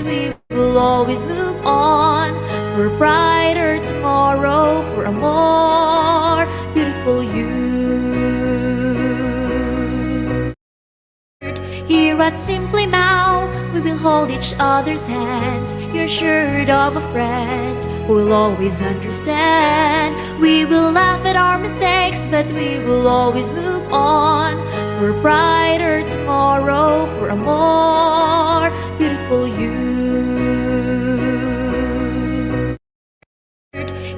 we will always move on for a brighter tomorrow, for a more beautiful you. Here at Simply Mau, we will hold each other's hands. You're assured of a friend who will always understand. We will laugh at our mistakes, but we will always move on for a brighter tomorrow, for a more beautiful you.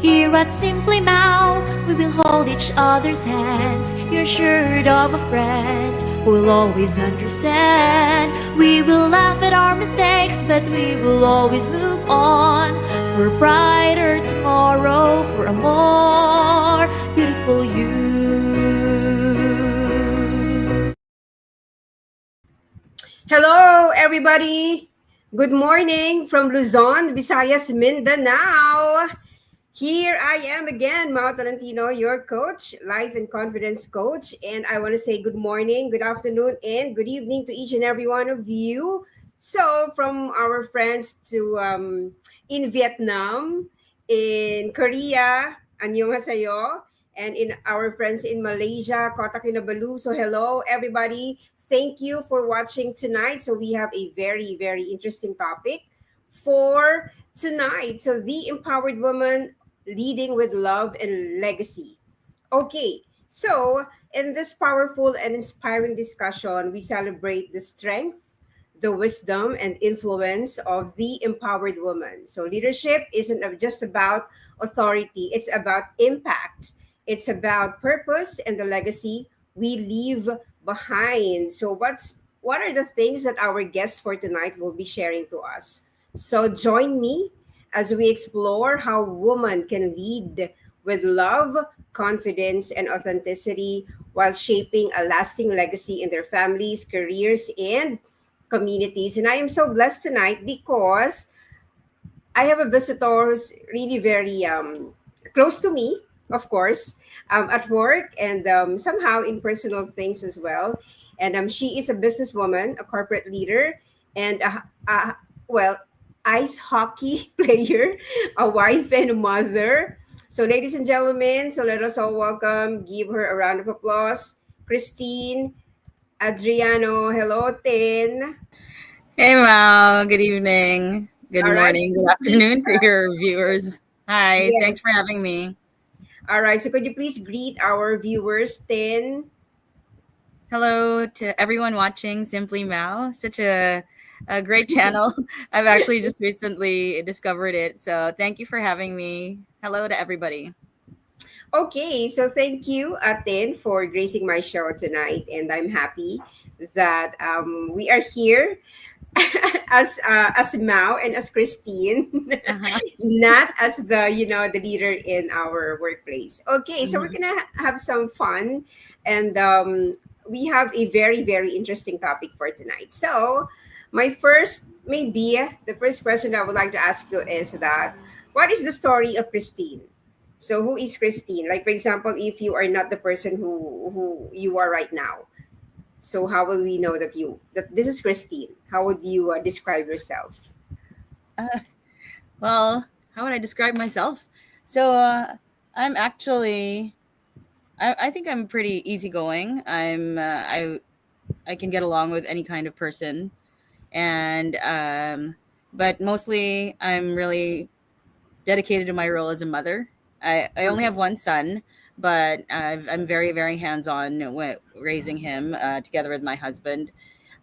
Here at Simply Mau, we will hold each other's hands. You're assured of a friend who will always understand. We will laugh at our mistakes, but we will always move on for a brighter tomorrow, for a more beautiful you. Hello, everybody. Good morning from Luzon, Visayas, Mindanao. Here I am again, Mao Talentino, your coach, life and confidence coach. And I want to say good morning, good afternoon, and good evening to each and every one of you. So, from our friends in Vietnam, in Korea, annyeonghaseyo, and in our friends in Malaysia, Kota Kinabalu. So, hello, everybody. Thank you for watching tonight. So, we have a very, very interesting topic for tonight. So, the empowered woman leading with love and legacy. Okay, so in this powerful and inspiring discussion, we celebrate the strength, the wisdom, and influence of the empowered woman. So, leadership isn't just about authority, it's about impact, it's about purpose and the legacy we leave behind. So, what are the things that our guest for tonight will be sharing to us? So, join me as we explore how women can lead with love, confidence, and authenticity while shaping a lasting legacy in their families, careers, and communities. And I am so blessed tonight because I have a visitor who's really very close to me, of course, at work and somehow in personal things as well. And she is a businesswoman, a corporate leader, and well, ice hockey player, a wife, and a mother. So, ladies and gentlemen, so let us all welcome, give her a round of applause, Christine Adriano. Hello, Tin. Hey, Mal. Good evening. Good All right. morning. Good Could you please, afternoon to your viewers. Hi. Thanks for yes. having me. All right. So could you please greet our viewers, Tin? Hello to everyone watching Simply Mal. Such a great channel. I've actually just recently discovered it. So thank you for having me. Hello to everybody. Okay. So thank you, Tin, for gracing my show tonight, and I'm happy that we are here as Mao and as Christine, Uh-huh. not as the leader in our workplace. Okay. So we're Mhm. gonna have some fun, and we have a very very interesting topic for tonight. So my first maybe the first question I would like to ask you is that what is the story of Christine? So who is Christine? Like for example, if you are not the person who you are right now, so how will we know that this is Christine? How would you describe yourself? Uh, well, how would I describe myself? So I'm actually, I think I'm pretty easygoing. I can get along with any kind of person, and but mostly I'm really dedicated to my role as a mother. I only Okay. have one son, but I'm very very hands on with raising him together with my husband.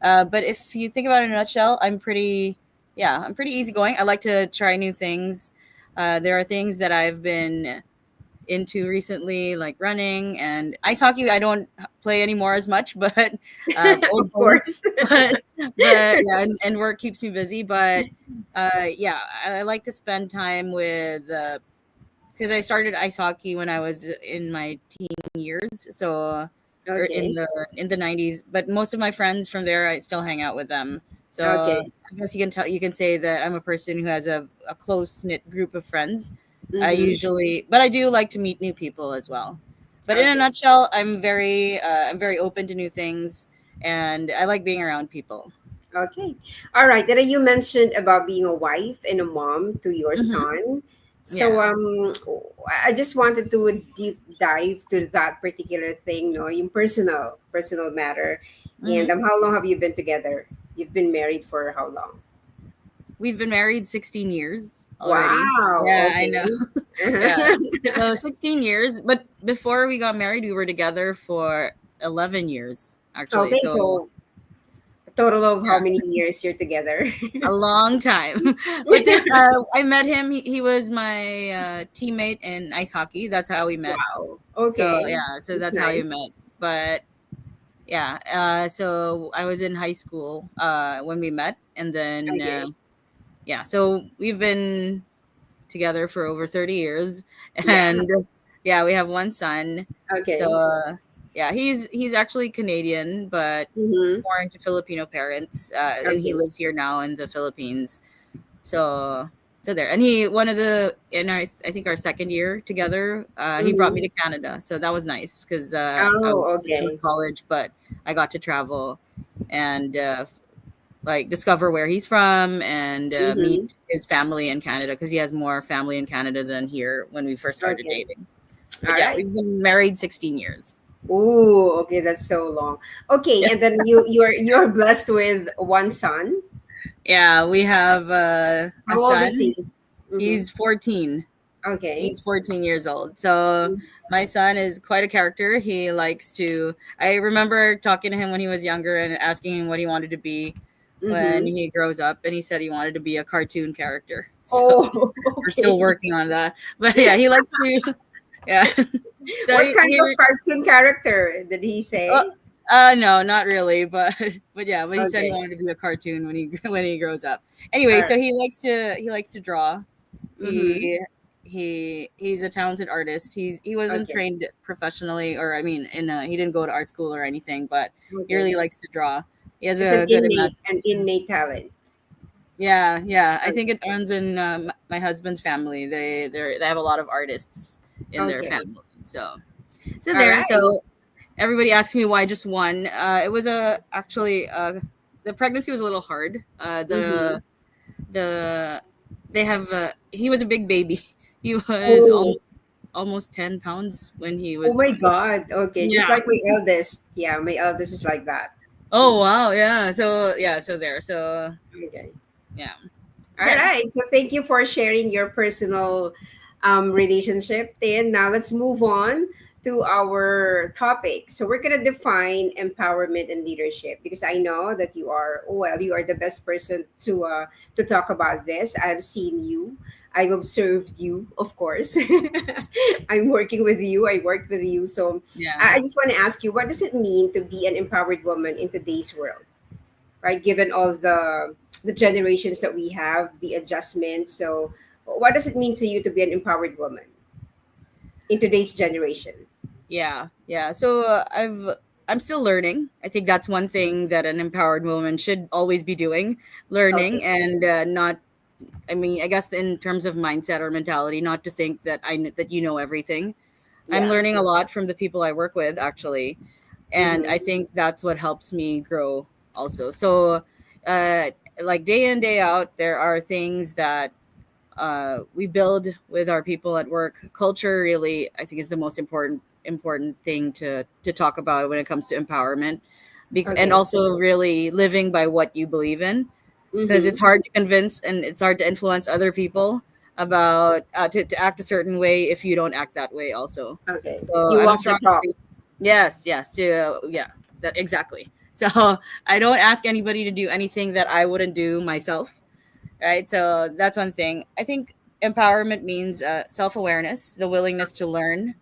But if you think about it in a nutshell, I'm pretty easygoing. I like to try new things. There are things that I've been into recently, like running and ice hockey. I don't play anymore as much, but old Of course. games. But yeah, and work keeps me busy. But yeah, I like to spend time with because I started ice hockey when I was in my teen years, so or Okay. in the 90s. But most of my friends from there, I still hang out with them. So Okay. I guess you can say that I'm a person who has a close knit group of friends. I Mm-hmm. usually, but I do like to meet new people as well. But in a Okay. nutshell, I'm very open to new things, and I like being around people. Okay. All right. Then you mentioned about being a wife and a mom to your Hmm. son. So Yeah. I just wanted to deep dive to that particular thing, no, in personal matter. And Hmm. how long have you been together? You've been married for how long? We've been married 16 years already. Wow. Yeah, I know. Okay. Yeah. So 16 years, but before we got married, we were together for 11 years actually. Okay. So, So a total of how yeah, many years you're together? a long time. But this I met him, he was my teammate in ice hockey. That's how we met. Wow. So, Okay. yeah, so That's that's how we nice. met. But yeah, so I was in high school when we met, and then Okay. yeah, so we've been together for over 30 years, Yeah. and yeah, we have one son. So Okay. yeah, he's actually Canadian, but Mm-hmm. born to Filipino parents, and he Okay. lives here now in the Philippines. So so there, and he one of the in our I think our second year together, he brought me Mm-hmm. to Canada, so that was nice because I was Oh, in okay. college, but I got to travel and like discover where he's from and Mm-hmm. meet his family in Canada because he has more family in Canada than here when we first started Okay. dating. But All yeah, right. we've been married 16 years. Ooh, okay, that's so long. Okay, Yeah, and then you're blessed with one son. yeah, we have a How old is son. he? Mm-hmm. He's 14. Okay. He's 14 years old. So my son is quite a character. He likes to. I remember talking to him when he was younger and asking him what he wanted to be when Mm-hmm. he grows up, and he said he wanted to be a cartoon character. So Oh, we're still okay. working on that. But yeah, he likes to. Yeah. So What kind of he cartoon character did he uh, say? no, not really, but but yeah, but he said he Okay. wanted to be a cartoon when he when he grows up. All Anyway, right. so he likes to draw. Mm-hmm. He's a talented artist. He wasn't Okay. trained professionally, or I mean, he didn't go to art school or anything, but he Okay. really likes to draw. He has It's an a good imagine. innate talent. Yeah, yeah. I think Okay. it runs in my husband's family. They have a lot of artists in their Okay. family. So so All there. right. So everybody asked me why just one. It was a actually the pregnancy was a little hard. Mm-hmm. The they have he was a big baby. He was Oh. almost 10 pounds when he Oh was my born. God. Okay. Just Yeah. like my eldest. Yeah, my eldest is like that. Oh wow. Yeah. So yeah. So there. So Okay. yeah. All There. right. So thank you for sharing your personal relationship. Then now let's move on to our topic. So we're gonna define empowerment and leadership because I know that you are the best person to talk about this. I've seen you. I've observed you, of course. I'm working with you. I worked with you. So Yeah. I just want to ask you, what does it mean to be an empowered woman in today's world? Right? Given all the generations that we have, the adjustments. So, what does it mean to you to be an empowered woman in today's generation? Yeah. Yeah. So I'm still learning. I think that's one thing that an empowered woman should always be doing, learning Okay. and not. I mean, I guess in terms of mindset or mentality, not to think that that you know everything. I'm Yeah. learning a lot from the people I work with actually, and I Mm-hmm. think that's what helps me grow also. So uh like day in day out there are things that we build with our people at work. Culture really I think is the most important thing to talk about when it comes to empowerment, and Okay. also really living by what you believe in, because Mm-hmm. it's hard to convince and it's hard to influence other people about to act a certain way if you don't act that way also. Okay. So You I'm a walk the strong talk. yes, yes, to yeah, that exactly. So I don't ask anybody to do anything that I wouldn't do myself, right? So that's one thing. I think empowerment means self-awareness, the willingness to learn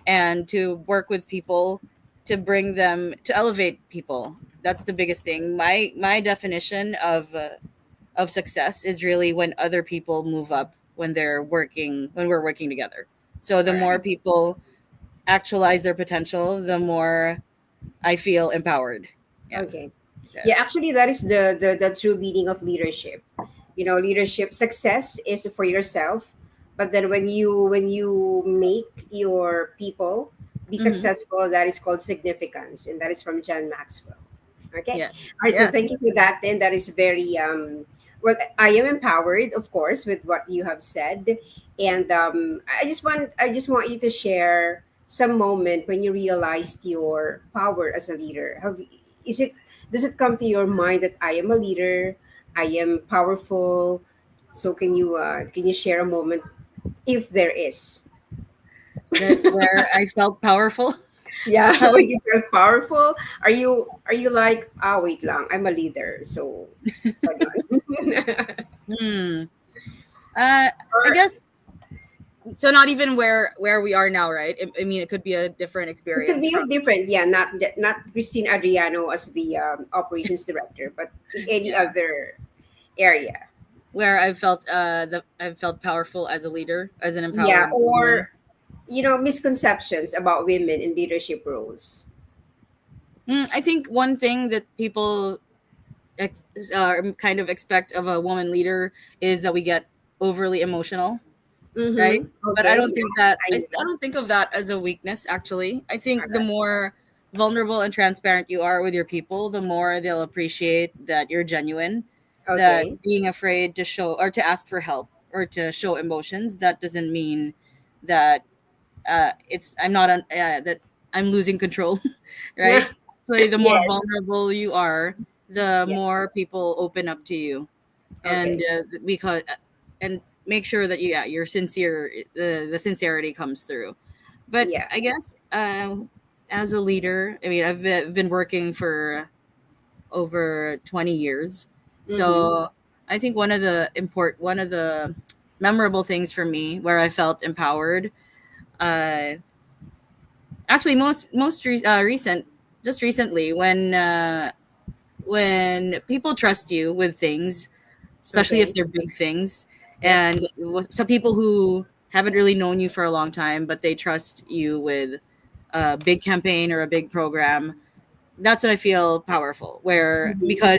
and to work with people, to bring them to elevate people. That's the biggest thing. My definition of success is really when other people move up when we're working together. So the All more right. people actualize their potential, the more I feel empowered. Yeah. Okay. Yeah. Yeah, actually, that is the true meaning of leadership. You know, leadership success is for yourself, but then when you make your people be Hmm. successful, that is called significance, and that is from John Maxwell. Okay. Yes. All right. So Yes. thank you for that. Then that is very well. I am empowered, of course, with what you have said, and I just want you to share some moment when you realized your power as a leader. Is it does it come to your mind that I am a leader, I am powerful? So can you share a moment if there is? That where I felt powerful. Yeah, when you feel powerful, are you like, wait lang, I'm a leader, so ganon. Hmm. I Or guess so. Not even where we are now, right? I mean, it could be a different it could experience be from a different, yeah, not Christine Adriano as the operations director, but in any yeah, other area. where I've felt powerful as a leader, as an Yeah, empowered woman. or misconceptions about women in leadership roles. I think one thing that people ex- kind of expect of a woman leader is that we get overly emotional, right? Mm-hmm. But I Okay, don't think that yeah, I I know. don't think of that as a weakness. Actually, I think the Okay. more vulnerable and transparent you are with your people, the more they'll appreciate that you're genuine. That Okay. being afraid to show or to ask for help or to show emotions, that doesn't mean that it's I'm not that I'm losing control, right? So the more Yes. vulnerable you are, the Yeah. more people open up to you, and Okay. because and make sure that you're sincere. The sincerity comes through. But Yeah. I guess as a leader, I mean, been working for over 20 years, Mm-hmm. so I think one of the memorable things for me where I felt empowered. Uh, Actually, recent, just recently, when people trust you with things, especially if Okay. they're big things, Yep. and with some people who haven't really known you for a long time, but they trust you with a big campaign or a big program. That's when I feel powerful. Where Mm-hmm.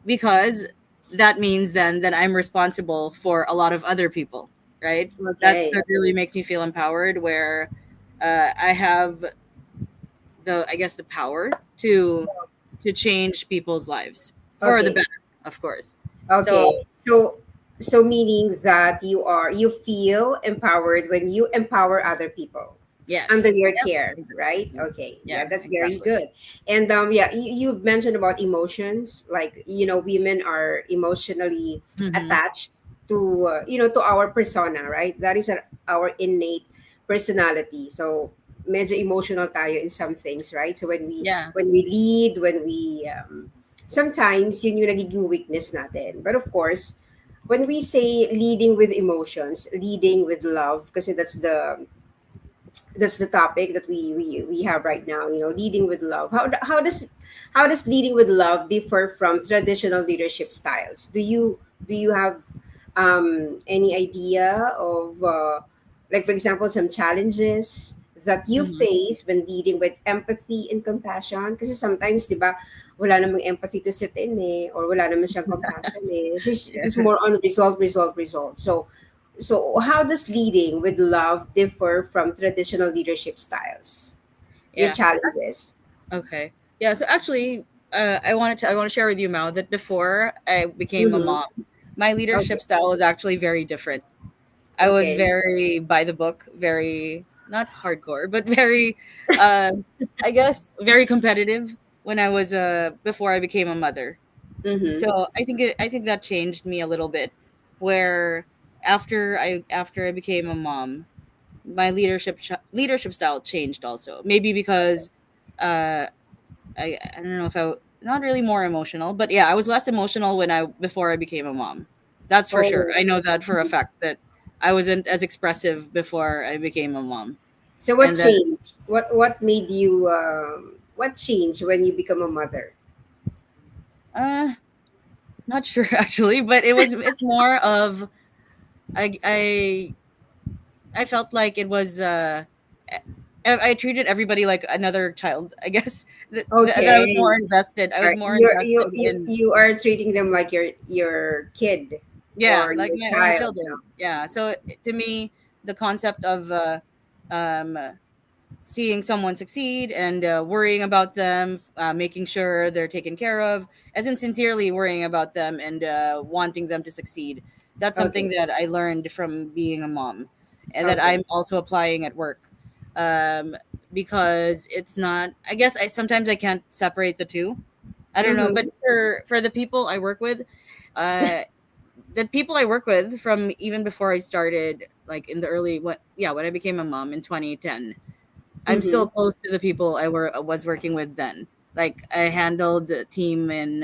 because that means then that I'm responsible for a lot of other people, right? Okay. That really makes me feel empowered. Where I have the I guess the power to change people's lives for the Okay. better, of course. So Okay. So meaning that you feel empowered when you empower other people under yes, your yep, care, right? exactly. Okay. Yeah, Yeah, that's very exactly. good. And yeah, you've mentioned about emotions, like women are emotionally Hmm. attached to to our persona, right? That is our innate personality. So medyo emotional tayo in some things, right? So Yeah, when we lead, when we sometimes yun yung nagiging weakness natin. But of course, when we say leading with emotions, leading with love, kasi that's the topic that we have right now. Leading with love. How does leading with love differ from traditional leadership styles? Do you have any idea of like, for example, some challenges that you hmm, face when leading with empathy and compassion? Kasi sometimes, di ba, wala namang empathy to sit in or wala naman siyang compassion She's yeah, more on result, result, result. So how does leading with love differ from traditional leadership styles? Your yeah. challenges. Okay, yeah. So actually, I want to share with you, Mao, that before I became a Mm-hmm. mom, my Okay. leadership style was actually very different. I was Okay. very by the book, very not hardcore, but very, uh, I guess, very competitive when I was before I became a mother. Mm-hmm. So I think that changed me a little bit. Where after I became a mom, my leadership style changed also. Maybe because uh, I don't know if not really more emotional, but yeah, I was less emotional when I before I became a mom. That's for sure. Oh. I know that for a fact that I wasn't as expressive before I became a mom. So what And then changed? What made you what changed when you become a mother? uh not sure actually, but it's more of I I felt like it was I treated everybody like another child, I guess. That I was more Okay. invested. I All was right. more You're invested you you in you are treating them like your kid yeah, or like your my own child. children. Yeah. So to me, the concept of um seeing someone succeed and worrying about them, making sure they're taken care of, as in sincerely worrying about them and wanting them to succeed. That's something Okay. that I learned from being a mom, and that Okay. I'm also applying at work. Um, because it's not. I guess sometimes I can't separate the two. I don't know, but Mm-hmm. for the people I work with, uh, the people I work with from even before I started, like in the early when I became a mom in 2010, I'm Mm-hmm. still close to the people was working with then. Like I handled the team in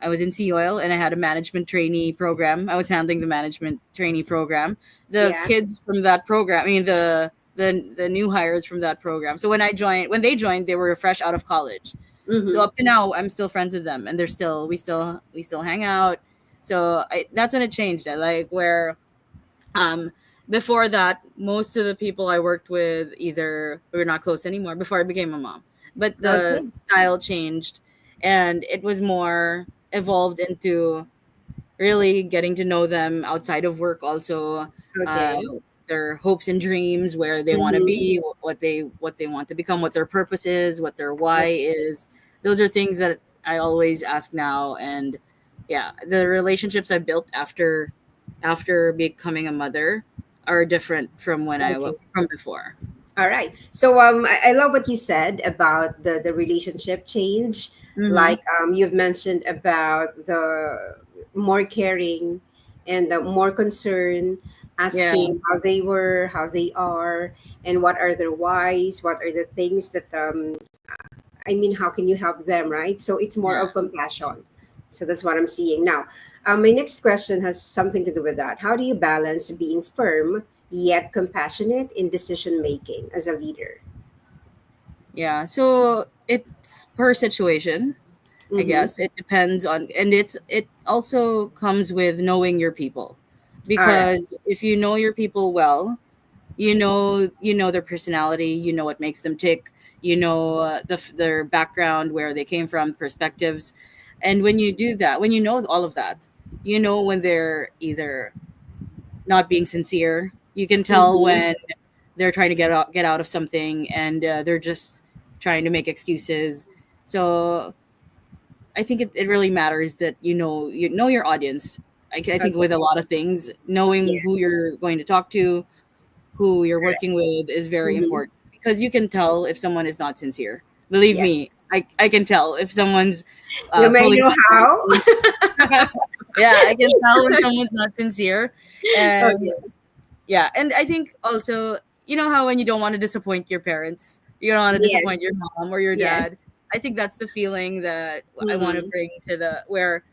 I was in Sea Oil and I had a management trainee program. I was handling the management trainee program. The Yeah. kids from that program, I mean the new hires from that program. So when they joined, they were fresh out of college. So Mm-hmm. up to now, I'm still friends with them, and we still hang out. So that's when it changed. I like where um, before that, most of the people I worked with either we were not close anymore before I became a mom. But the Okay. style changed, and it was more evolved into really getting to know them outside of work. Also, uh, Okay. their hopes and dreams, where they want to Mm-hmm. be, what they want to become, what their purpose is, what their why Okay. is. Those are things that I always ask now, and yeah, the relationships I built after becoming a mother are different from Okay. from before. All right. So I love what you said about the relationship change. Mm-hmm. Like you've mentioned about the more caring and the more concern, Yeah, asking how they were, how they are, and what are their whys, what are the things that I mean, how can you help them, right? So it's more yeah. of compassion. So that's what I'm seeing now. My next question has something to do with that. How do you balance being firm yet compassionate in decision making as a leader? Yeah, so it's per situation. I Mm-hmm. guess it depends on, and it also comes with knowing your people, All right. because if you know your people well, you know their personality, you know what makes them tick, their background, where they came from, perspectives, and when you do that, when you know all of that, you know when they're either not being sincere. You can tell Mm-hmm. when they're trying to get out of something, and they're just trying to make excuses. So I think it really matters that you know your audience. I think Okay. with a lot of things, knowing who Yes. you're going to talk to, who you're Correct. working with is very Mm-hmm. important, because you can tell if someone is not sincere. Believe Yes. me, I can tell if someone's You may pulling know how. punches. Yeah, I can tell when someone's not sincere, and Okay. yeah, and I think also, you know how when you don't want to disappoint your parents, you don't want to disappoint Yes. your mom or your Yes. dad. I think that's the feeling that I want to Mm-hmm. bring to the where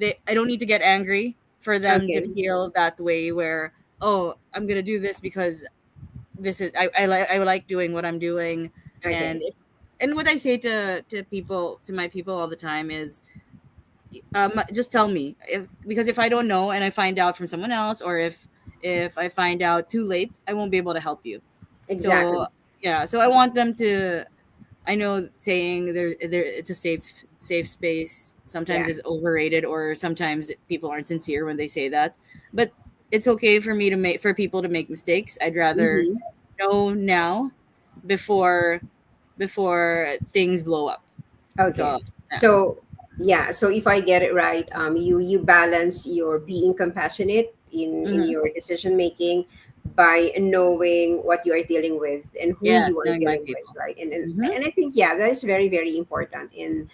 I don't need to get angry for them to Okay. feel that way, where, oh, I'm gonna do this because this is I like doing what I'm doing. And Okay. and what I say to my people all the time is, just tell me, because if I don't know and I find out from someone else, or if I find out too late, I won't be able to help you. So Exactly. yeah, so I want them to. I know saying there it's a safe space sometimes Yeah. is overrated, or sometimes people aren't sincere when they say that, but it's okay for me to make for people to make mistakes. I'd rather Mm-hmm. know now before things blow up. Okay. So yeah. So yeah, so if I get it right, you balance your being compassionate in Hmm. your decision making by knowing what you are dealing with and who you Yes, are knowing my dealing with, people. right? Hmm. And I think yeah, that is very very important in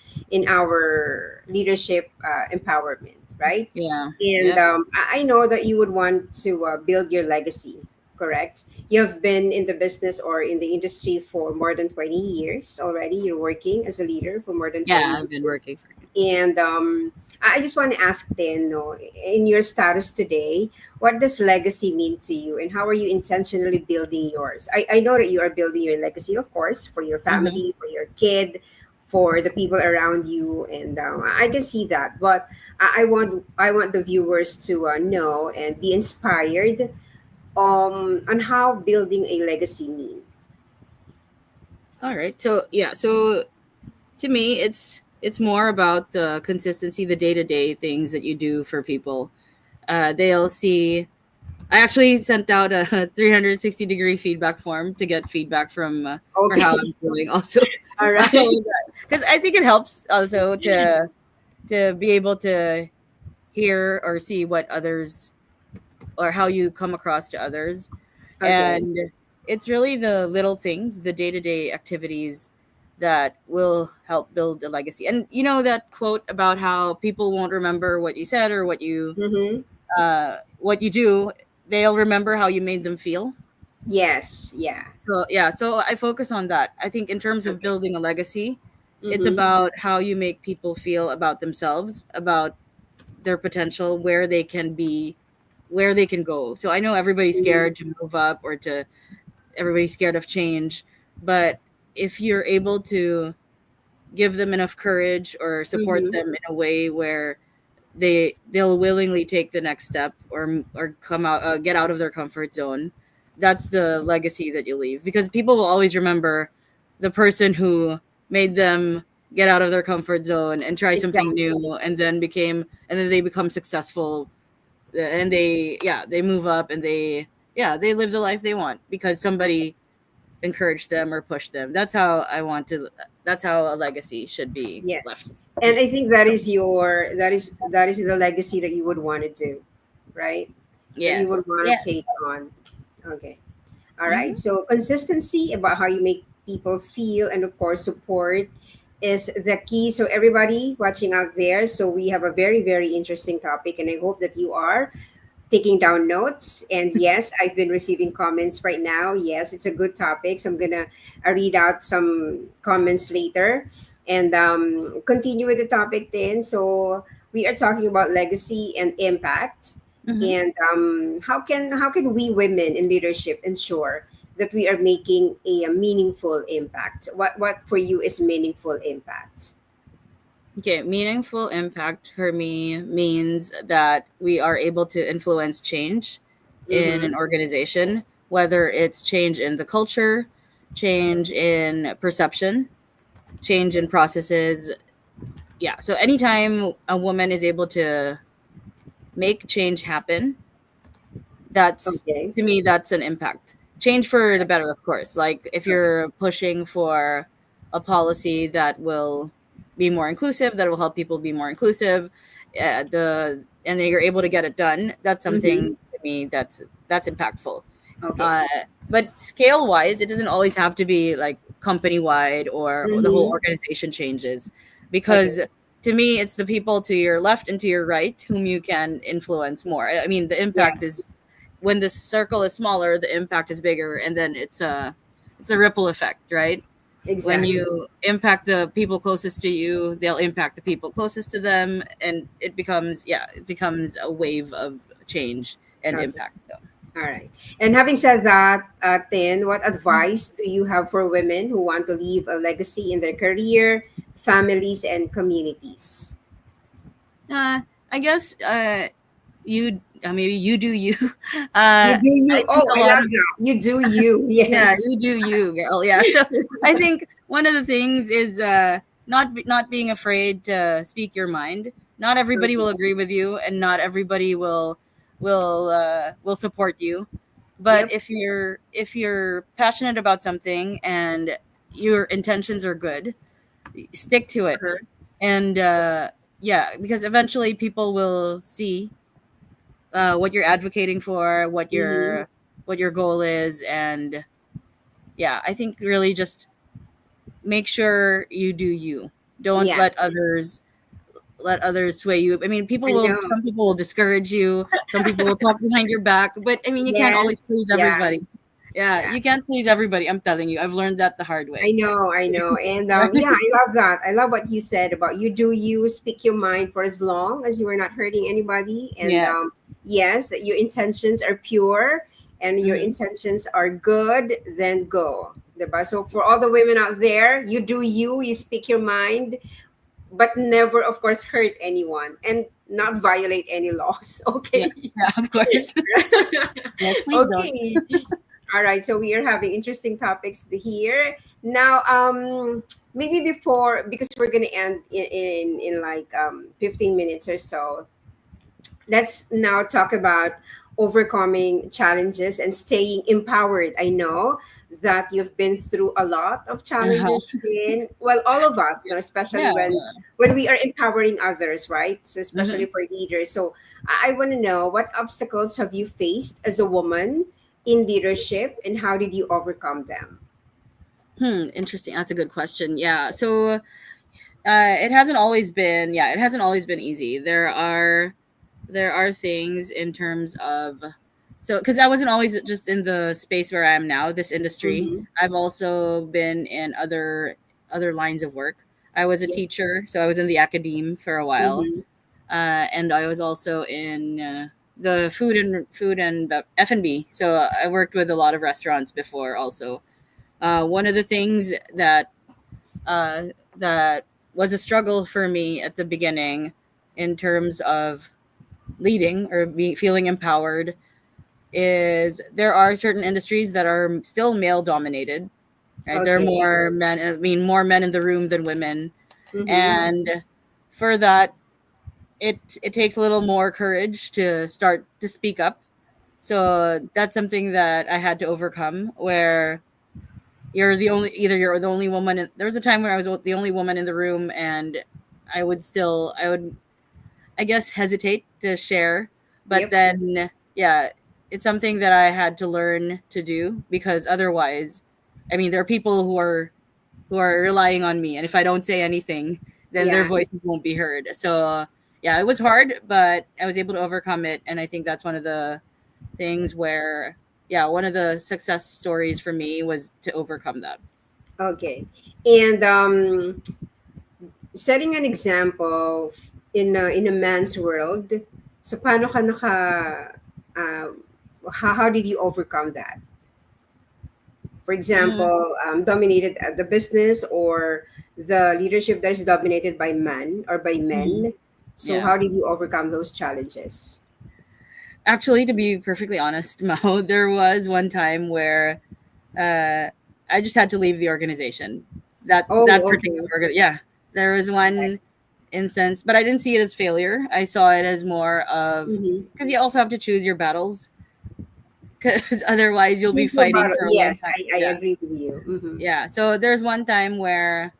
our leadership empowerment, right? Yeah. And Yep. I know that you would want to build your legacy, correct? You've been in the business or in the industry for more than 20 years already. You're working as a leader for more than Yeah, 20 I've been years. working for him. And I just want to ask then, no, in your status today, what does legacy mean to you and how are you intentionally building yours? I know that you are building your legacy, of course, for your Hmm. family, for your kid, for the people around you. And I can see that. But I want the viewers to know and be inspired on how building a legacy mean. All right. So yeah. So to me, it's more about the consistency, the day to day things that you do for people. They'll see. I actually sent out a 360-degree feedback form to get feedback from for how Okay. I'm doing also. All right. Because I think it helps also to be able to hear or see what others or how you come across to others. Okay. And it's really the little things, the day-to-day activities that will help build a legacy. And you know that quote about how people won't remember what you said or Mm-hmm. what you do, they'll remember how you made them feel. Yes. Yeah. So yeah, so I focus on that. I think in terms of Okay. building a legacy, it's Mm-hmm. about how you make people feel about themselves, about their potential, where they can be, where they can go. So I know everybody's Mm-hmm. scared to move up or to everybody's scared of change, but if you're able to give them enough courage or support Mm-hmm. them in a way where they'll willingly take the next step or come out get out of their comfort zone, that's the legacy that you leave, because people will always remember the person who made them get out of their comfort zone and try something Exactly. new and then they become successful, and they move up and they live the life they want because Okay. somebody encouraged them or pushed them. That's how a legacy should be left Yes. to And me. I think that is your that is the legacy that you would want to do, right? That you would Yes, want to yes. take on. Okay. All right. Hmm. So consistency about how you make people feel and of course support is the key. So everybody watching out there, so we have a very, very interesting topic and I hope that you are taking down notes. And yes, I've been receiving comments right now. Yes, it's a good topic. So I'm going to read out some comments later and continue with the topic then. So we are talking about legacy and impact. Hmm. And how can we women in leadership ensure that we are making a meaningful impact? What for you is meaningful impact? Okay, meaningful impact for me means that we are able to influence change in Mm-hmm. an organization, whether it's change in the culture, change in perception, change in processes. Yeah, so anytime a woman is able to make change happen, that's Okay. to me that's an impact. Change for the better, of course. Like if Okay. you're pushing for a policy that will be more inclusive, that will help people be more inclusive, the and then you're able to get it done, that's Mm-hmm. something to me that's impactful. Okay. uh, but scale wise, it doesn't always have to be like company wide or the whole Mm-hmm. organization changes, Okay. because to me it's the people to your left and to your right whom you can influence more. I mean, the impact Yes. is when the circle is smaller, the impact is bigger, and then it's a ripple effect, right? When Exactly. you impact the people closest to you, they'll impact the people closest to them, and it becomes a wave of change and Okay. impact. So All right. And having said that, Tin, what advice do you have for women who want to leave a legacy in their career, families, and communities? I guess you maybe you do you. You do I you. think Oh, a I lot love of that. You do you. yeah, Yes. you do you, girl. Yeah. So I think one of the things is not being afraid to speak your mind. Not everybody will Okay. agree with you, and not everybody will support you. But Yep. if you're passionate about something and your intentions are good, stick to it. Uh-huh. And yeah, because eventually people will see what you're advocating for, Mm-hmm. what your goal is, and yeah, I think really just make sure you do you. Don't Yeah. let others sway you. I mean, I know. some people will discourage you, some people will talk behind your back, but I mean, you can't always Yes. please everybody. Yes. Yeah, Yeah. you can't please everybody. I'm telling you, I've learned that the hard I way. know, I know. And yeah, I love that. I love what you said about you do you, speak your mind for as long as you are not hurting anybody. And Yes. yes, your intentions are pure and your Hmm. intentions are good, then go. Diba? So for all the Yes. women out there, you do you, you speak your mind, but never, of course, hurt anyone and not violate any laws. Yeah. Okay. Yeah. Of course. Yes. Please don't. Okay. All right, so we are having interesting topics here. Now, maybe before, because we're gonna end in like 15 minutes or so, let's now talk about overcoming challenges and staying empowered. I know that you've been through a lot of Uh-huh. challenges in, well, all of us, especially Yeah. when we are empowering others, right? So especially Mhm. for leaders. So I want to know, what obstacles have you faced as a woman in leadership, and how did you overcome them? Interesting. That's a good question. Yeah. So it hasn't always been. Yeah, it hasn't always been easy. There are things in terms of, so because I wasn't always just in the space where I am now, this industry. Mm-hmm. I've also been in other lines of work. I was a Yep. teacher, so I was in the academe for a while, Mm-hmm. and I was also in the food and F&B. So I worked with a lot of restaurants before. Also, one of the things uh, that was a struggle for me at the beginning, in terms of leading or feeling empowered, is there are certain industries that are still male dominated, right? There are Okay. more men, more men in the room than women. Mm-hmm. And for that, it takes a little more courage to start to speak up. So that's something that I had to overcome, where you're the only woman there was a time where I was the only woman in the room, and I would, I guess, hesitate to share. But Yep. then, yeah, it's something that I had to learn to do, because otherwise, I mean, there are people who are relying on me, and if I don't say anything, then their Yeah. voices won't be heard. So, yeah, it was hard, but I was able to overcome it, and I think that's one of the things where, yeah, one of the success stories for me was to overcome that. Okay. And setting an example in a man's world, so paano ka uh, how did you overcome that? For Mm, example, dominated the business or the leadership that is dominated by men or by mhm, men. So yeah. how did you overcome those challenges? Actually, to be perfectly honest, Mo, there was one time where uh, I just had to leave the organization. That Oh, particular okay. yeah, there was one instance, but I didn't see it as failure. I saw it as more of, Mm-hmm. because you also have to choose your battles, because otherwise you'll be Choose your fighting battle. for a long Yes, time. I Yeah, agree with you. Mm-hmm. yeah. So there's one time where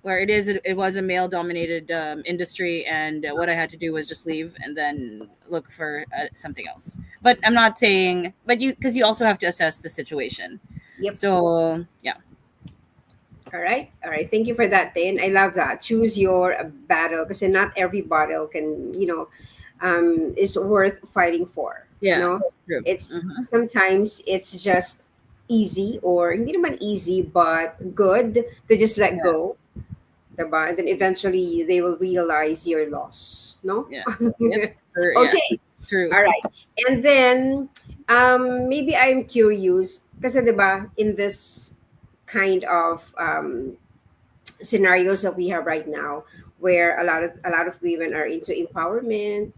it was a male dominated industry, and what I had to do was just leave and then look for something else. But I'm not saying, but you, because you also have to assess the situation. Yep. So yeah. All right. All right. Thank you for that, Tin. I love that. Choose your battle, because not every battle can, is worth fighting for. Yes, true. It's Hmm. sometimes it's just easy, or hindi naman easy, but good to just let Yeah, go, diba? And then eventually they will realize your loss. No? yeah, yep, sure, yeah, Okay. true. All right. And then maybe I'm curious kasi 'di ba, in this kind of scenarios that we have right now, where a lot of women are into empowerment,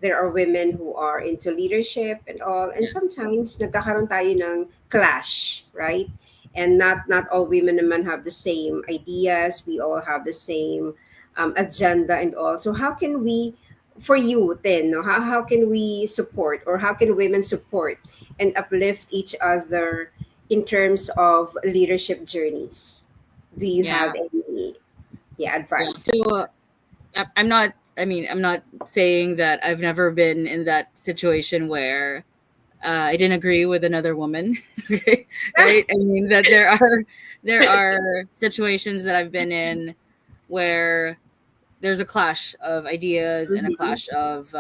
there are women who are into leadership and all, and Yeah, sometimes nagkakaroon tayo ng clash, right? And not all women naman have the same ideas, we all have the same agenda and all. So how can we, for you then, no, how can we support, or how can women support and uplift each other in terms of leadership journeys? Do you have yeah, any, yeah, yeah. advice? So I'm not. I mean, I'm not saying that I've never been in that situation where I didn't agree with another woman. Okay, right? I mean that there are situations that I've been in where there's a clash of ideas and a Mm-hmm. clash of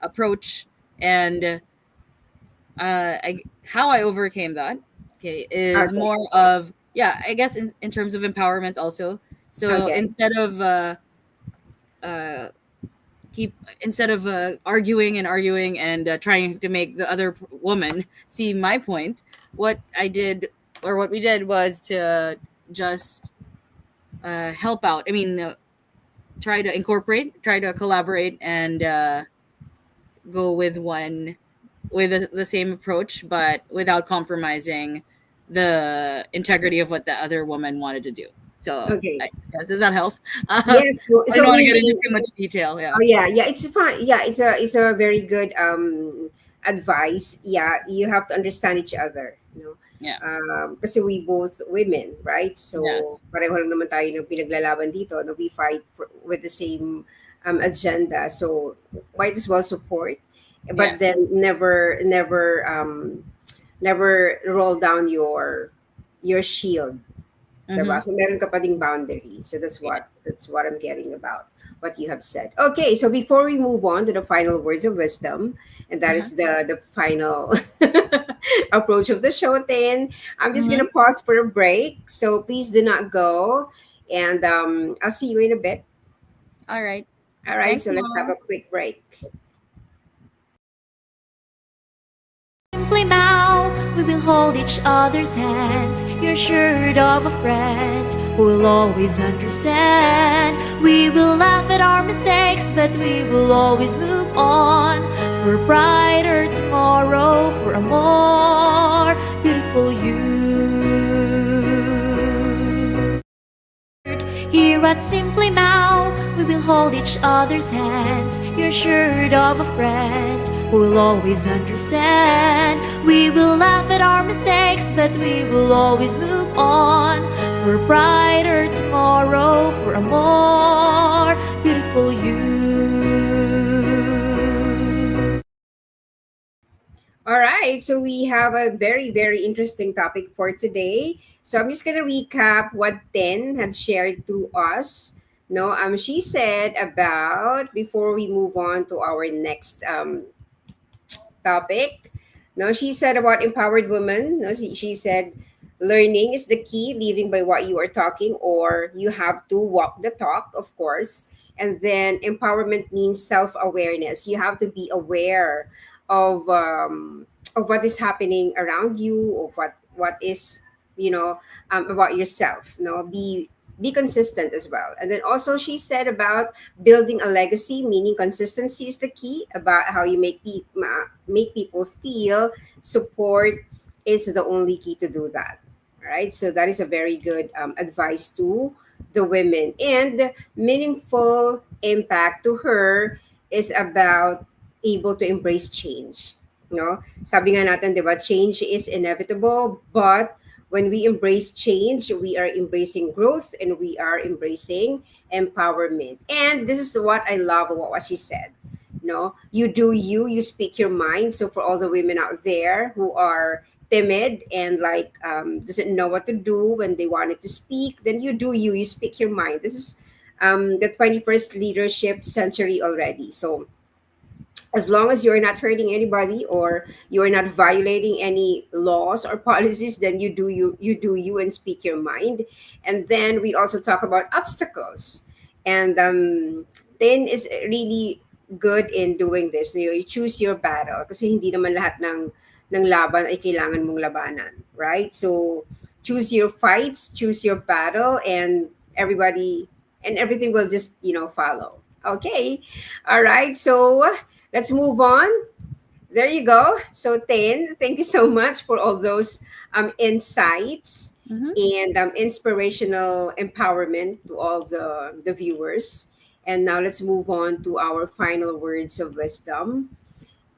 approach, and how I overcame that, okay, is Okay. more of, yeah, I guess in terms of empowerment also. So Okay. uh, keep instead of arguing and arguing and trying to make the other woman see my point, what I did, or what we did, was to just help out. I mean, try to collaborate, and go with the same approach, but without compromising the integrity of what the other woman wanted to do. So, Okay. yes, does that help? Yes. So, I don't so want to get into meaning, too much detail. Yeah. oh yeah, yeah, it's fine. Yeah, it's a very good advice, yeah, you have to understand each other, you know. Yeah. Kasi we both women, right? So, Yes. pareho lang naman tayo ng pinaglalaban dito. No? We fight with the same agenda. So, might as well support. But Yes. then never roll down your shield. Mm-hmm. Diba? So meron ka pa ding boundary. So Yeah. that's what I'm getting about what you have said. Okay, so before we move on to the final words of wisdom, and that Uh-huh. is the final approach of the show, then I'm just Mm-hmm. gonna pause for a break. So please do not go, and I'll see you in a bit. All right. All right, Thanks, so let's have Mo. a quick break. Simply now, we will hold each other's hands. You're assured of a friend who will always understand. We will laugh at our mistakes, but we will always move on for a brighter tomorrow, for a more beautiful you. Here at Simply Now, we will hold each other's hands. You're assured of a friend who will always understand. We will laugh at our mistakes, but we will always move on for a brighter tomorrow, for a more beautiful you. All right, so we have a very, very interesting topic for today. So I'm just gonna recap what Ten had shared to us. No, she said about before we move on to our next topic. No, she said about empowered women. No, she said learning is the key, living by what you are talking, or you have to walk the talk, of course. And then empowerment means self awareness. You have to be aware of what is happening around you, of what is you know about yourself. No, be consistent as well. And then also she said about building a legacy, meaning consistency is the key about how you make people feel. Support is the only key to do that. All right, so that is a very good advice to the women. And meaningful impact to her is about able to embrace change. No, sabi nga natin, di ba, change is inevitable, but when we embrace change, we are embracing growth and we are embracing empowerment. And this is what I love about what she said. No, you do you, you speak your mind. So for all the women out there who are timid and like doesn't know what to do when they wanted to speak, then you do you, you speak your mind. This is the 21st leadership century already. So as long as you're not hurting anybody or you're not violating any laws or policies, then you do you and speak your mind. And then we also talk about obstacles. And then is really good in doing this. You choose your battle kasi hindi naman lahat ng laban ay kailangan mong labanan, right? So choose your fights, choose your battle, and everything will just follow. Okay. All right. So let's move on. There you go. So, Ten, thank you so much for all those insights Mm-hmm. and inspirational empowerment to all the viewers. And now let's move on to our final words of wisdom.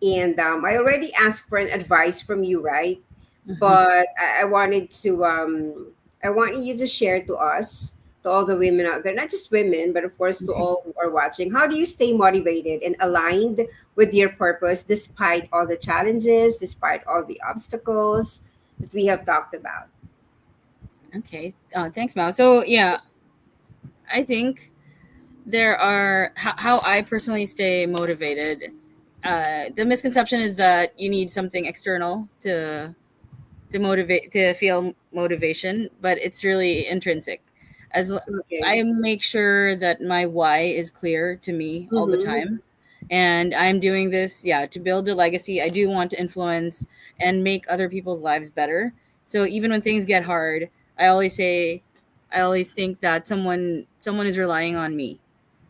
And I already asked for an advice from you, right? Mm-hmm. But I wanted to I want you to share to us, to all the women out there, not just women, but of course to all who are watching. How do you stay motivated and aligned with your purpose despite all the challenges, despite all the obstacles that we have talked about? Okay. Thanks, Mao. So yeah, I think there are how I personally stay motivated. The misconception is that you need something external to feel motivation, but it's really intrinsic. I Okay. make sure that my why is clear to me all the Mm-hmm. time, and I'm doing this, yeah, to build a legacy. I do want to influence and make other people's lives better. So even when things get hard, I always say, I always think that someone is relying on me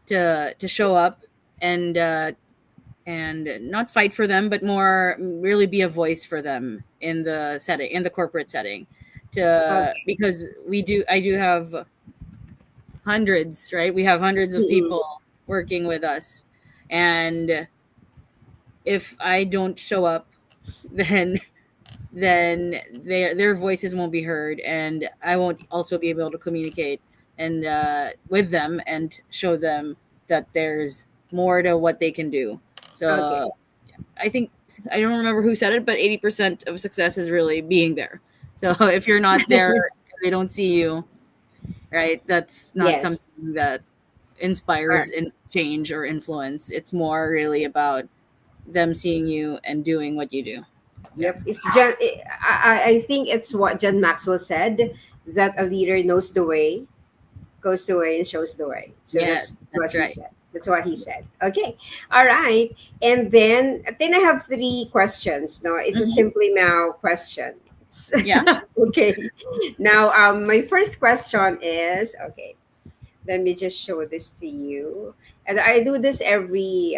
to show up and not fight for them, but more really be a voice for them in the corporate setting. To Okay. Because I do have hundreds, right? We have hundreds of Mm-hmm. people working with us, and if I don't show up, then their voices won't be heard, and I won't also be able to communicate and with them and show them that there's more to what they can do. So Okay. I think, I don't remember who said it, but 80% of success is really being there. So if you're not there, they don't see you, right? That's not Yes. something that All inspires right. in change or influence. It's more really about them seeing you and doing what you do. Yeah. Yep. It's John. I think it's what John Maxwell said, that a leader knows the way, goes the way, and shows the way. So that's Yes, what that's he right. said. That's what he said. Okay. All right. And then I have three questions. No, it's a Hmm. simply now questions. Yeah. Okay. Now, my first question is, okay. Let me just show this to you. And I do this every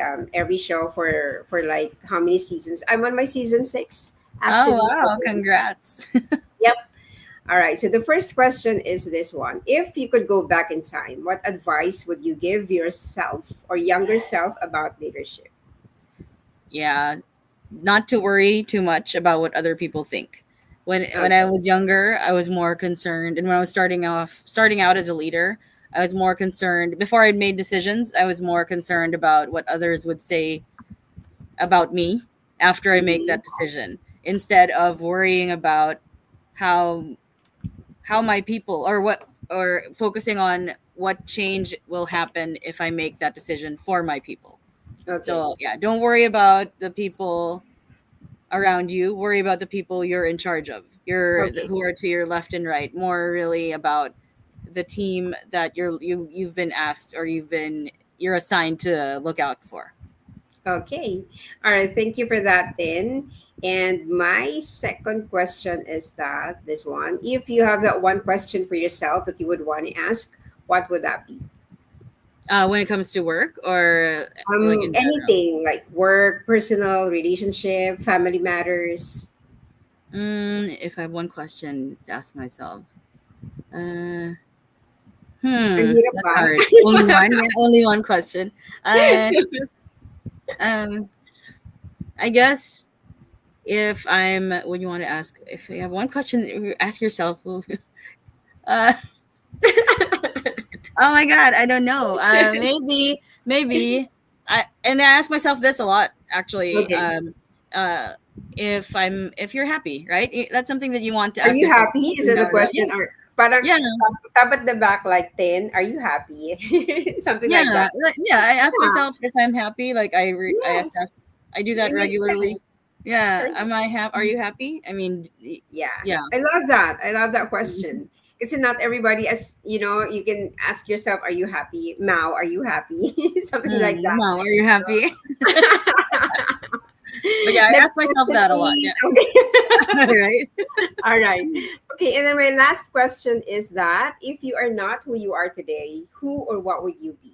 show for like how many seasons? I'm on my season 6 Oh actually. So wow! Congrats. yep. All right. So the first question is this one: if you could go back in time, what advice would you give yourself or younger self about leadership? Yeah, not to worry too much about what other people think. When I Okay. was younger, I was more concerned, and when I was starting out as a leader, I was more concerned. Before I'd made decisions, I was more concerned about what others would say about me after I make Mm-hmm. that decision, instead of worrying about how my people, or focusing on what change will happen if I make that decision for my people. Okay. So yeah, don't worry about the people around you. Worry about the people you're in charge of. Okay. Who are to your left and right. More really about the team that you've been asked, or you're assigned to look out for. Okay. All right. Thank you for that, then. And my second question is that this one: if you have that one question for yourself that you would want to ask, what would that be? When it comes to work, or like in general. Anything like work, personal, relationship, family matters. If I have one question to ask myself, uh, Ang hirap that's ba? hard. Only one, yeah, only one question. Uh, um, I guess if I'm, what you want to ask, if you have one question, ask yourself. Uh, oh my God, I don't know. Maybe I ask myself this a lot actually. Okay. Uh, if you're happy, right? That's something that you want to Are ask you yourself. happy? Is No that the matter what. question? Or parang Yeah, tap at the back like 10, are you happy? Something like yeah, that. yeah. I ask Yeah. myself if I'm happy. Like I Yes. assess. I do that It makes regularly. sense. Yeah. Right. Are you happy? I mean, Yeah. yeah. I love that. I love that Mhm. question. Because not everybody, as you know, you can ask yourself, are you happy? Mao, are you happy? Something like that. Mom, are you happy? But yeah, I Next ask myself question, that a lot. please. Yeah. Okay. Right. All right. Okay, and then my last question is that if you are not who you are today, who or what would you be?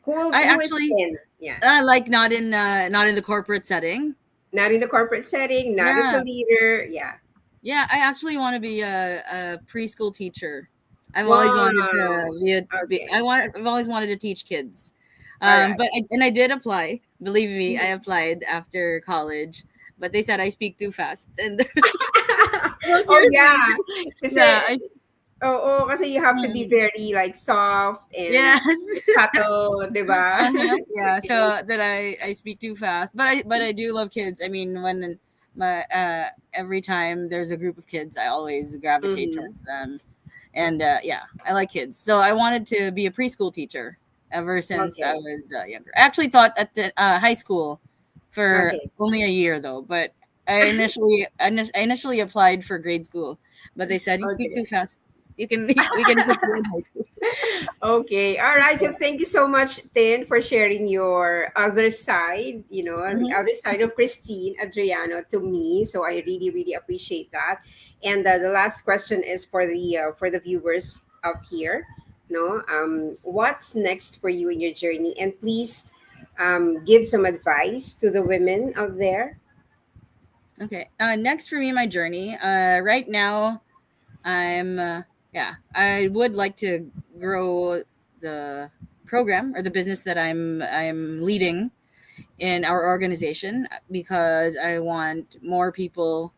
I Who is actually Ken? Yeah. like not in the corporate setting. Not in the corporate setting, not as a Yeah. leader. Yeah. Yeah, I actually want to be a preschool teacher. I've always wanted Wow. to Okay. I've always wanted to teach kids. All right. And I did apply. Believe me, I applied after college, but they said I speak too fast. And no, Oh seriously. yeah. Kasi Yeah, kasi you have to be mm, very like soft and yes. subtle, 'di ba? Uh-huh. So Yeah, you can. so that I speak too fast, but I do love kids. I mean, when my every time there's a group of kids, I always gravitate Mhm. towards them, and yeah, I like kids. So I wanted to be a preschool teacher ever since I Okay. was younger. I actually taught at the high school for Okay. only a year though, but I initially applied for grade school, but they said you speak Okay. too fast. You can we can put you in high school. Okay. All right. So thank you so much, Tin, for sharing your other side, the Hmm. other side of Christine Adriano to me. So I really, really appreciate that. And the last question is for the viewers out here. No, what's next for you in your journey? And please give some advice to the women out there. Okay. Next for me, my journey. Right now, I'm yeah. I would like to grow the program or the business that I'm leading, in our organization because I want more people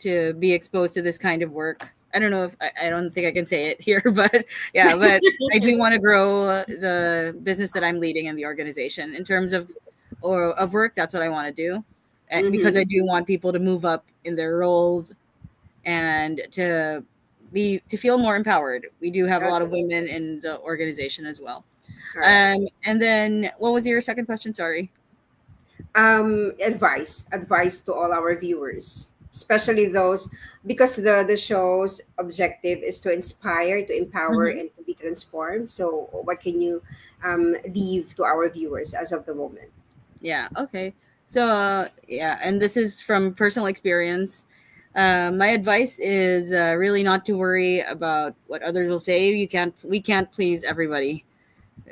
to be exposed to this kind of work. I don't know if I don't think I can say it here, but yeah, but I do want to grow the business that I'm leading in the organization in terms of or of work. That's what I want to do, because Mm-hmm. I do want people to move up in their roles and to feel more empowered. We do have a lot of Okay. women in the organization as well. All right. And then what was your second question? Sorry. Advice to all our viewers, especially those, because the show's objective is to inspire, to empower, Mm-hmm. and to be transformed. So what can you leave to our viewers as of the moment? Yeah. Okay. So yeah, and this is from personal experience. My advice is really not to worry about what others will say. We can't please everybody.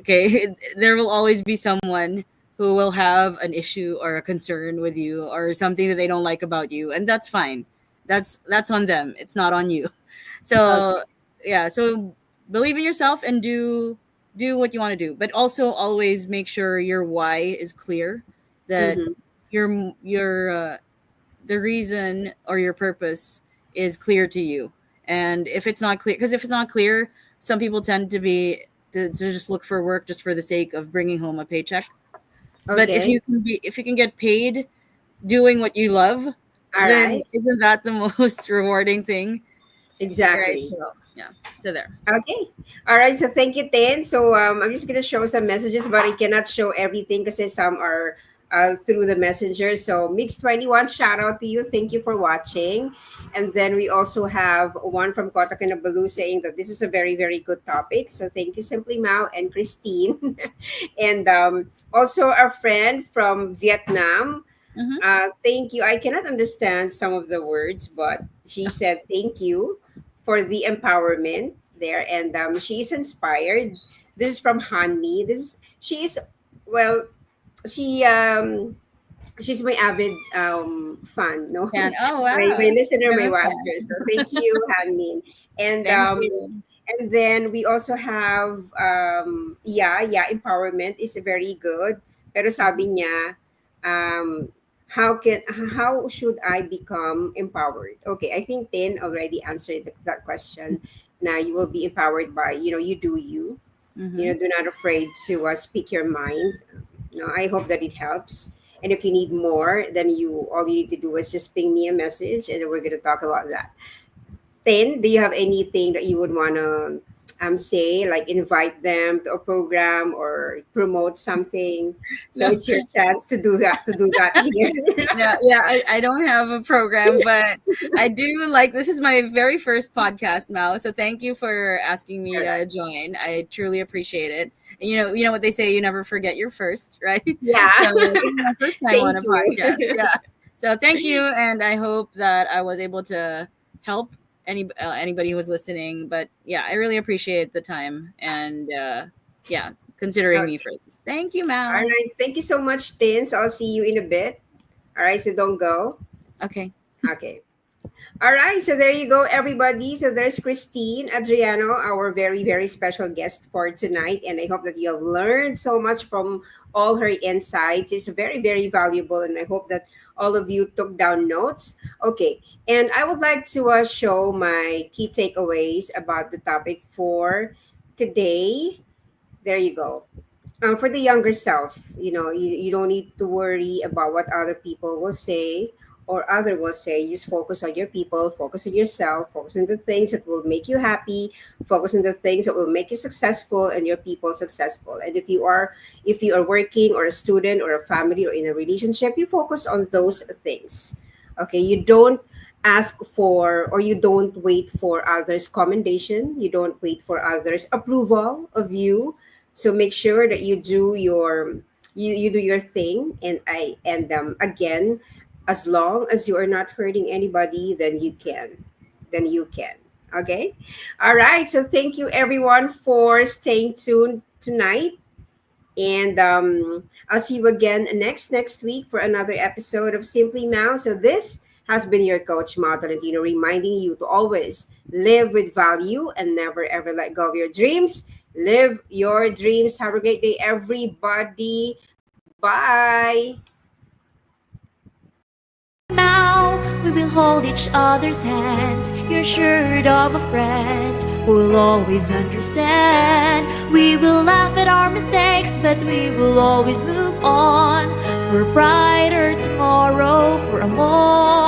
Okay, there will always be someone who will have an issue or a concern with you or something that they don't like about you, and that's fine. That's on them. It's not on you. So Okay. yeah, so believe in yourself and do what you want to do, but also always make sure your why is clear. That Mm-hmm. your the reason or your purpose is clear to you. And if it's not clear, because if it's not clear, some people tend to just look for work just for the sake of bringing home a paycheck. But Okay. if you can get paid doing what you love, All then right. isn't that the most rewarding thing? Right. Exactly. So yeah. So there. Okay. All right. So thank you, Tin. So I'm just gonna show some messages, but I cannot show everything because some are through the messenger. So Mix 21, shout out to you. Thank you for watching. And then we also have one from Kota Kinabalu saying that this is a very, very good topic. So thank you, Simply Mao and Christine. And also our friend from Vietnam. Mm-hmm. Thank you. I cannot understand some of the words, but she said thank you for the empowerment there, and she is inspired. This is from Hanmi. She is, well, she she's my avid fan, no, And oh my wow, listener, I'm my a watcher. fan. So thank you, Hanmin. And Thank you. then we also have yeah, empowerment is very good. Pero Mhm. sabi niya, um, how should I become empowered? Okay, I think Tin already answered that question. Now you will be empowered by, you do you. Mhm. Do not afraid to speak your mind. I hope that it helps. And if you need more, then all you need to do is just ping me a message, and then we're gonna talk about that. Then, do you have anything that you would wanna say, like invite them to a program or promote something? So No. it's your chance to do that. To do that here. Yeah, yeah, I don't have a program, but I do like this is my very first podcast now. So thank you for asking me All to right. join. I truly appreciate it. And you know what they say, you never forget your first, right? Yeah. So this is my first time on Thank a you. podcast. Yeah. So thank you, and I hope that I was able to help anybody who was listening. But yeah, I really appreciate the time and yeah, considering me Okay. for this. Thank you, All Mal. right. Thank you so much, Tin. So I'll see you in a bit. All right. So don't go. Okay. Okay. All right, so there you go, everybody. So there's Christine Adriano, our very, very special guest for tonight. And I hope that you have learned so much from all her insights. It's very, very valuable. And I hope that all of you took down notes. Okay, and I would like to show my key takeaways about the topic for today. There you go. For the younger self, you don't need to worry about what other people will say or other will say. Just focus on your people, focus on yourself, focus on the things that will make you happy, focus on the things that will make you successful and your people successful. And if you are working or a student or a family or in a relationship, you focus on those things. Okay, you don't ask for, or you don't wait for others commendation, you don't wait for others approval of you. So make sure that you do your thing, and again, as long as you are not hurting anybody, then you can. Okay. All right, so thank you everyone for staying tuned tonight, and I'll see you again next week for another episode of Simply Now. So this has been your coach Mao Tolentino, reminding you to always live with value and never ever let go of your dreams. Live your dreams. Have a great day, everybody. Bye. Now we will hold each other's hands. You're assured of a friend who will always understand. We will laugh at our mistakes, but we will always move on for a brighter tomorrow, for a more